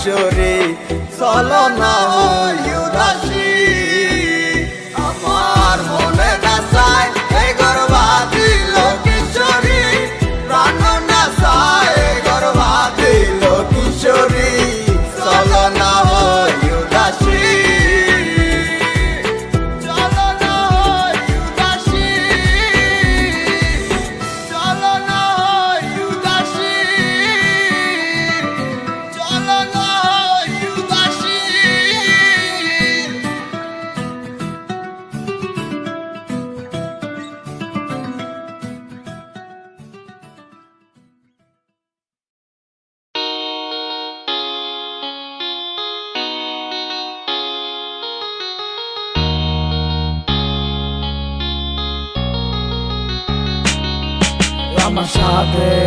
কিশোরী চলো না হই উদাসী আমার মনে না চায় এই গর্বা দিল কিশোরী প্রাণ না চায় গর্বা দিল কিশোরী চলো না হই উদাসী চলো না হই উদাসী চলো না হই উদাসী চলো না হই উদাসী আমার সাথে